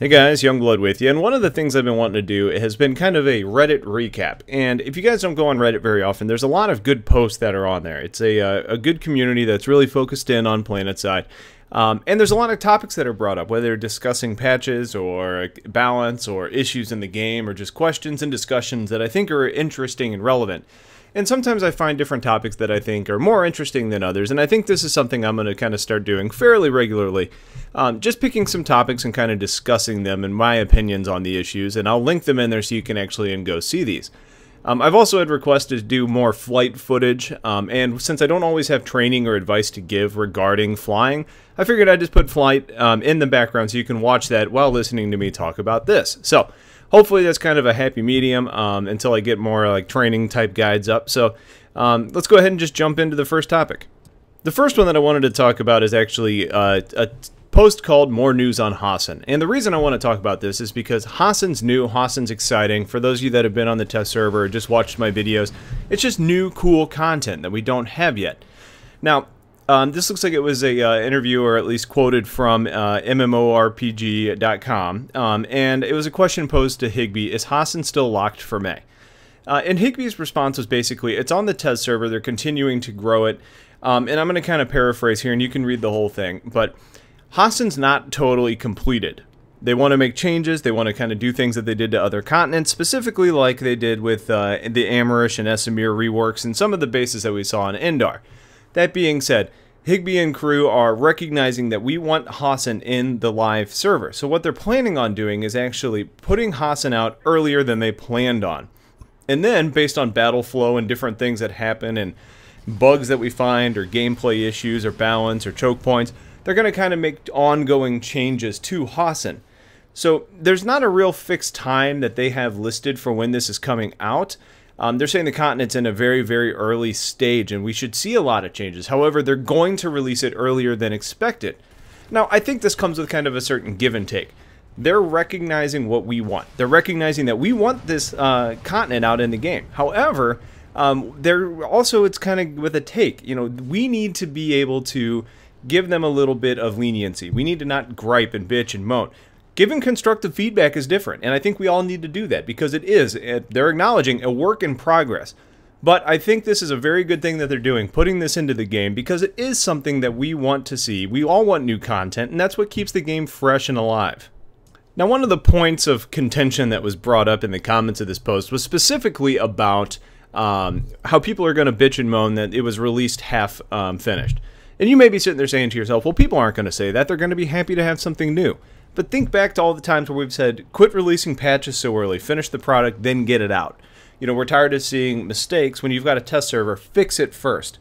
Hey guys, Youngblood with you, and one of the things I've been wanting to do has been kind of a Reddit recap. And if you guys don't go on Reddit very often, there's a lot of good posts that are on there. It's a good community that's really focused in on Planetside. And there's a lot of topics that are brought up, whether discussing patches or balance or issues in the game or just questions and discussions that I think are interesting and relevant. And sometimes I find different topics that I think are more interesting than others, and I think this is something I'm going to kind of start doing fairly regularly. Just picking some topics and kind of discussing them and my opinions on the issues, and I'll link them in there so you can actually go see these. I've also had requests to do more flight footage, and since I don't always have training or advice to give regarding flying, I figured I'd just put flight in the background so you can watch that while listening to me talk about this. So hopefully that's kind of a happy medium until I get more like training type guides up. So let's go ahead and just jump into the first topic. The first one that I wanted to talk about is actually a post called More News on Hossin. And the reason I want to talk about this is because Hossin's new, Hossin's exciting. For those of you that have been on the test server or just watched my videos, it's just new, cool content that we don't have yet. Now, this looks like it was a interview, or at least quoted from MMORPG.com, and it was a question posed to Higby: is Hossin still locked for May? And Higby's response was basically, it's on the test server, they're continuing to grow it, and I'm going to kind of paraphrase here, and you can read the whole thing, but Hossin's not totally completed. They want to make changes, they want to kind of do things that they did to other continents, specifically like they did with the Amarish and Esamir reworks and some of the bases that we saw in Indar. That being said, Higby and crew are recognizing that we want Hossin in the live server. So what they're planning on doing is actually putting Hossin out earlier than they planned on. And then, based on battle flow and different things that happen and bugs that we find or gameplay issues or balance or choke points, they're going to kind of make ongoing changes to Hossin. So there's not a real fixed time that they have listed for when this is coming out. They're saying the continent's in a very, very early stage, and we should see a lot of changes. However, they're going to release it earlier than expected. Now, I think this comes with kind of a certain give and take. They're recognizing what we want. They're recognizing that we want this continent out in the game. However, they're also, it's kind of with a take. You know, we need to be able to give them a little bit of leniency. We need to not gripe and bitch and moan. Giving constructive feedback is different, and I think we all need to do that because it is, they're acknowledging, a work in progress. But I think this is a very good thing that they're doing, putting this into the game, because it is something that we want to see. We all want new content, and that's what keeps the game fresh and alive. Now, one of the points of contention that was brought up in the comments of this post was specifically about how people are going to bitch and moan that it was released half finished. And you may be sitting there saying to yourself, well, people aren't going to say that. They're going to be happy to have something new. But think back to all the times where we've said, quit releasing patches so early, finish the product, then get it out. You know, we're tired of seeing mistakes. When you've got a test server, fix it first.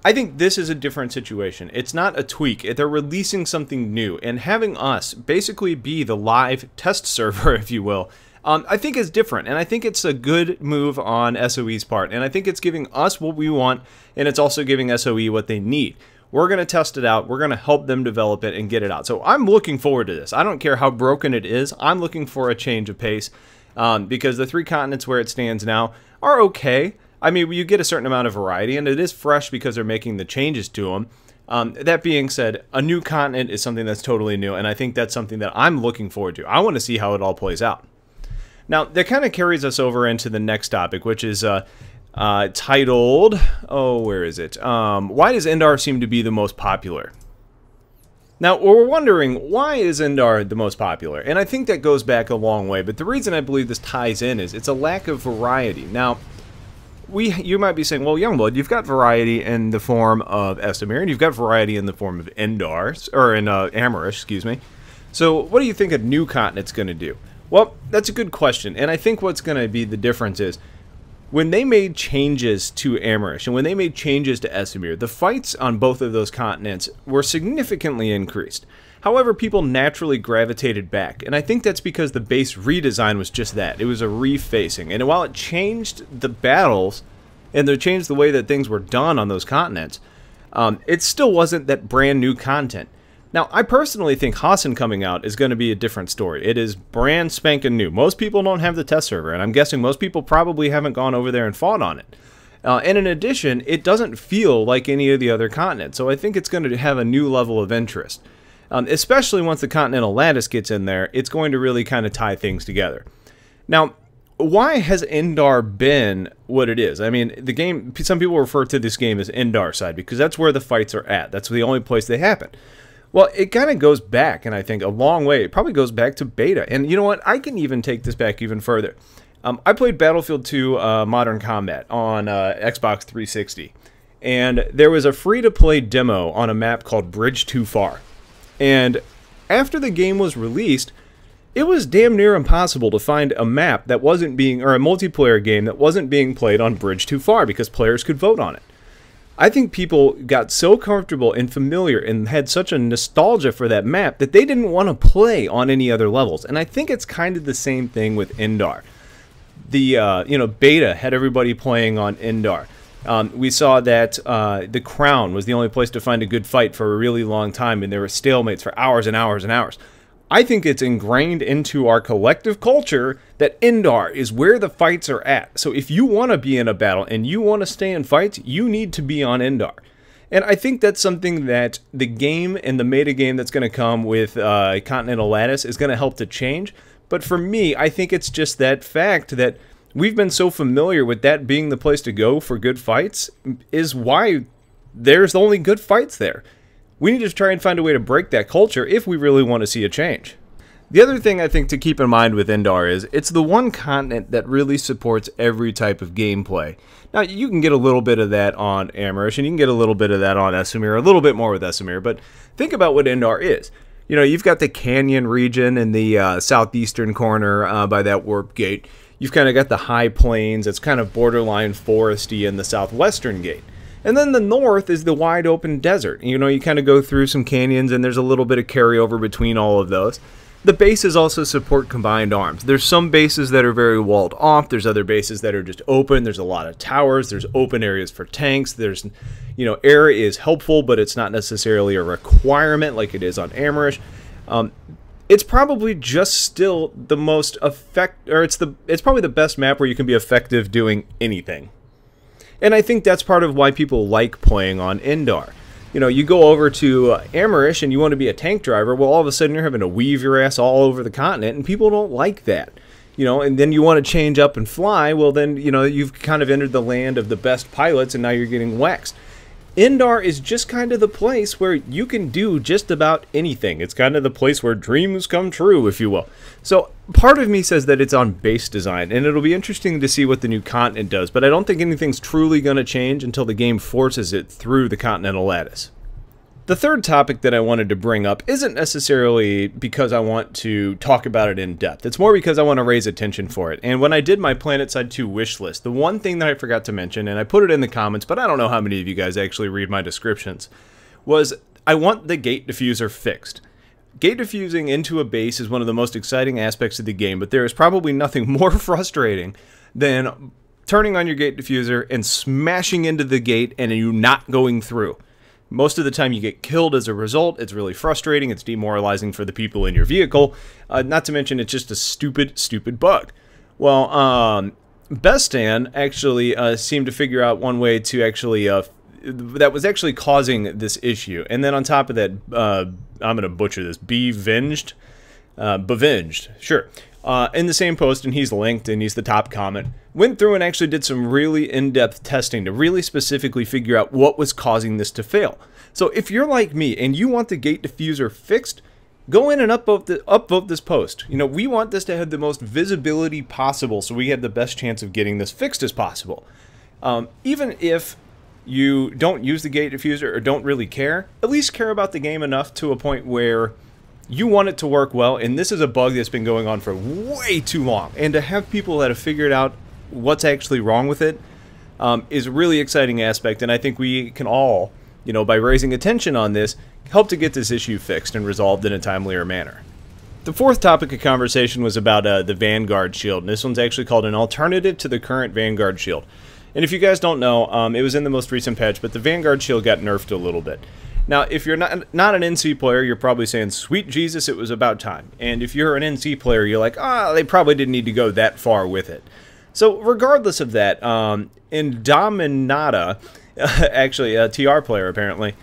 I think this is a different situation. It's not a tweak. They're releasing something new, and having us basically be the live test server, if you will, I think is different, and I think it's a good move on SOE's part, and I think it's giving us what we want, and it's also giving SOE what they need. We're going to test it out. We're going to help them develop it and get it out. So I'm looking forward to this. I don't care how broken it is. I'm looking for a change of pace because the 3 continents where it stands now are okay. I mean, you get a certain amount of variety, and it is fresh because they're making the changes to them. That being said, a new continent is something that's totally new, and I think that's something that I'm looking forward to. I want to see how it all plays out. Now, that kind of carries us over into the next topic, which is titled, oh, where is it? Why does Indar seem to be the most popular? Now, we're wondering, why is Indar the most popular? And I think that goes back a long way, but the reason I believe this ties in is it's a lack of variety. Now, you might be saying, well, Youngblood, you've got variety in the form of Esamir, and you've got variety in the form of Indar, or in Amarish, excuse me. So, what do you think a new continent's going to do? Well, that's a good question, and I think what's going to be the difference is, when they made changes to Amarish and when they made changes to Esamir, the fights on both of those continents were significantly increased. However, people naturally gravitated back, and I think that's because the base redesign was just that. It was a refacing, and while it changed the battles and it changed the way that things were done on those continents, it still wasn't that brand new content. Now, I personally think Hossin coming out is going to be a different story. It is brand spanking new. Most people don't have the test server, and I'm guessing most people probably haven't gone over there and fought on it. And in addition, it doesn't feel like any of the other continents, so I think it's going to have a new level of interest. Especially once the Continental Lattice gets in there, it's going to really kind of tie things together. Now, why has Indar been what it is? I mean, the game, some people refer to this game as Indarside because that's where the fights are at. That's the only place they happen. Well, it kind of goes back, and I think a long way. It probably goes back to beta. And you know what? I can even take this back even further. I played Battlefield 2 Modern Combat on Xbox 360. And there was a free-to-play demo on a map called Bridge Too Far. And after the game was released, it was damn near impossible to find a map that wasn't being, or a multiplayer game that wasn't being played on Bridge Too Far because players could vote on it. I think people got so comfortable and familiar and had such a nostalgia for that map that they didn't want to play on any other levels. And I think it's kind of the same thing with Indar. The beta had everybody playing on Indar. We saw that the Crown was the only place to find a good fight for a really long time, and there were stalemates for hours and hours and hours. I think it's ingrained into our collective culture that Indar is where the fights are at. So if you want to be in a battle and you want to stay in fights, you need to be on Indar. And I think that's something that the game and the meta game that's going to come with Continental Lattice is going to help to change. But for me, I think it's just that fact that we've been so familiar with that being the place to go for good fights is why there's only good fights there. We need to try and find a way to break that culture if we really want to see a change. The other thing I think to keep in mind with Indar is it's the one continent that really supports every type of gameplay. Now, you can get a little bit of that on Amerish, and you can get a little bit of that on Esamir, a little bit more with Esamir, but think about what Indar is. You know, you've got the canyon region in the southeastern corner by that warp gate. You've kind of got the high plains. It's kind of borderline foresty in the southwestern gate. And then the north is the wide open desert. You know, you kind of go through some canyons and there's a little bit of carryover between all of those. The bases also support combined arms. There's some bases that are very walled off. There's other bases that are just open. There's a lot of towers. There's open areas for tanks. There's, air is helpful, but it's not necessarily a requirement like it is on Amerish. It's probably just still the most it's probably the best map where you can be effective doing anything. And I think that's part of why people like playing on Indar. You know, you go over to Amerish and you want to be a tank driver, well, all of a sudden you're having to weave your ass all over the continent, and people don't like that. And then you want to change up and fly, well then, you've kind of entered the land of the best pilots, and now you're getting waxed. Indar is just kind of the place where you can do just about anything. It's kind of the place where dreams come true, if you will. So part of me says that it's on base design, and it'll be interesting to see what the new continent does, but I don't think anything's truly going to change until the game forces it through the Continental Lattice. The third topic that I wanted to bring up isn't necessarily because I want to talk about it in depth. It's more because I want to raise attention for it. And when I did my Planetside 2 wish list, the one thing that I forgot to mention, and I put it in the comments, but I don't know how many of you guys actually read my descriptions, was I want the gate diffuser fixed. Gate diffusing into a base is one of the most exciting aspects of the game, but there is probably nothing more frustrating than turning on your gate diffuser and smashing into the gate and you not going through. Most of the time you get killed as a result. It's really frustrating. It's demoralizing for the people in your vehicle. Not to mention it's just a stupid bug. Well, Bestan actually seemed to figure out one way to actually that was actually causing this issue. And then on top of that, I'm going to butcher this, Bevenged, sure. In the same post, and he's linked, and he's the top comment, went through and actually did some really in-depth testing to really specifically figure out what was causing this to fail. So if you're like me and you want the gate diffuser fixed, go in and upvote this post. We want this to have the most visibility possible so we have the best chance of getting this fixed as possible. Even if you don't use the gate diffuser or don't really care, at least care about the game enough to a point where you want it to work well, and this is a bug that's been going on for way too long. And to have people that have figured out what's actually wrong with it is a really exciting aspect, and I think we can all, by raising attention on this, help to get this issue fixed and resolved in a timelier manner. The fourth topic of conversation was about the Vanguard shield, and this one's actually called an alternative to the current Vanguard shield. And if you guys don't know, it was in the most recent patch, but the Vanguard shield got nerfed a little bit. Now, if you're not an NC player, you're probably saying, sweet Jesus, it was about time. And if you're an NC player, you're like, they probably didn't need to go that far with it. So regardless of that, Indominata, actually a TR player apparently,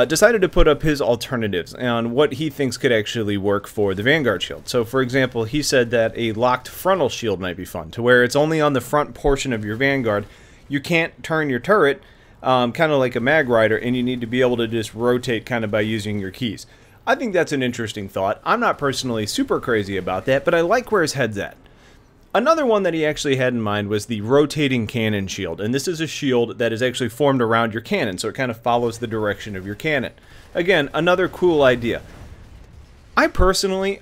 decided to put up his alternatives on what he thinks could actually work for the Vanguard shield. So, for example, he said that a locked frontal shield might be fun, to where it's only on the front portion of your Vanguard. You can't turn your turret, kind of like a Mag Rider, and you need to be able to just rotate kind of by using your keys. I think that's an interesting thought. I'm not personally super crazy about that, but I like where his head's at. Another one that he actually had in mind was the rotating cannon shield, and this is a shield that is actually formed around your cannon, so it kind of follows the direction of your cannon. Again, another cool idea. I personally,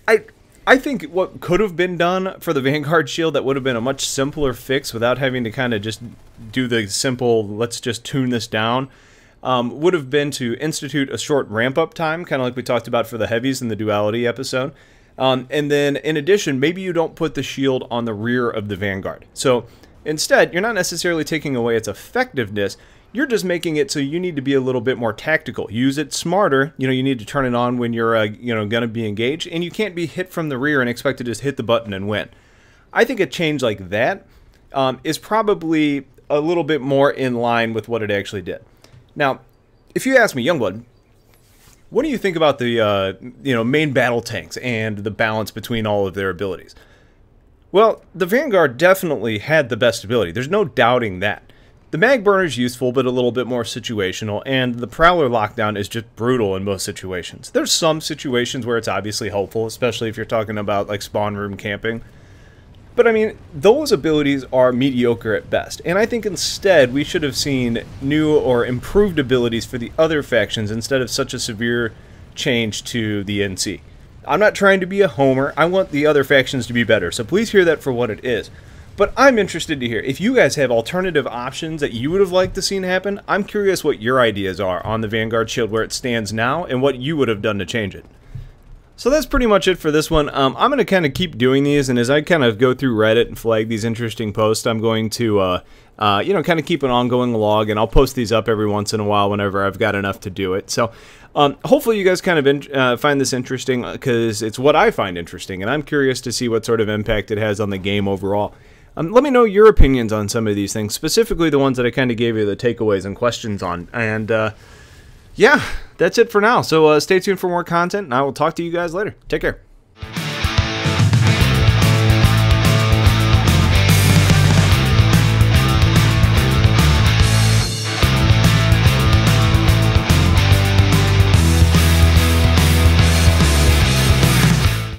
I think what could have been done for the Vanguard shield that would have been a much simpler fix without having to kind of just do the simple, let's just tune this down, would have been to institute a short ramp-up time, kind of like we talked about for the heavies in the duality episode. And then, in addition, maybe you don't put the shield on the rear of the Vanguard. So, instead, you're not necessarily taking away its effectiveness, you're just making it so you need to be a little bit more tactical. Use it smarter. You know, you need to turn it on when you're, going to be engaged, and you can't be hit from the rear and expect to just hit the button and win. I think a change like that is probably a little bit more in line with what it actually did. Now, if you ask me, Youngblood, what do you think about the main battle tanks and the balance between all of their abilities? Well, the Vanguard definitely had the best ability. There's no doubting that. The Mag Burner is useful, but a little bit more situational, and the Prowler Lockdown is just brutal in most situations. There's some situations where it's obviously helpful, especially if you're talking about like spawn room camping. But I mean, those abilities are mediocre at best, and I think instead we should have seen new or improved abilities for the other factions instead of such a severe change to the NC. I'm not trying to be a homer, I want the other factions to be better, so please hear that for what it is. But I'm interested to hear, if you guys have alternative options that you would have liked to see happen, I'm curious what your ideas are on the Vanguard shield where it stands now, and what you would have done to change it. So that's pretty much it for this one. I'm going to kind of keep doing these, and as I kind of go through Reddit and flag these interesting posts, I'm going to, kind of keep an ongoing log, and I'll post these up every once in a while whenever I've got enough to do it. So hopefully you guys kind of find this interesting, because it's what I find interesting, and I'm curious to see what sort of impact it has on the game overall. Let me know your opinions on some of these things, specifically the ones that I kind of gave you the takeaways and questions on, and yeah, that's it for now. So stay tuned for more content, and I will talk to you guys later. Take care.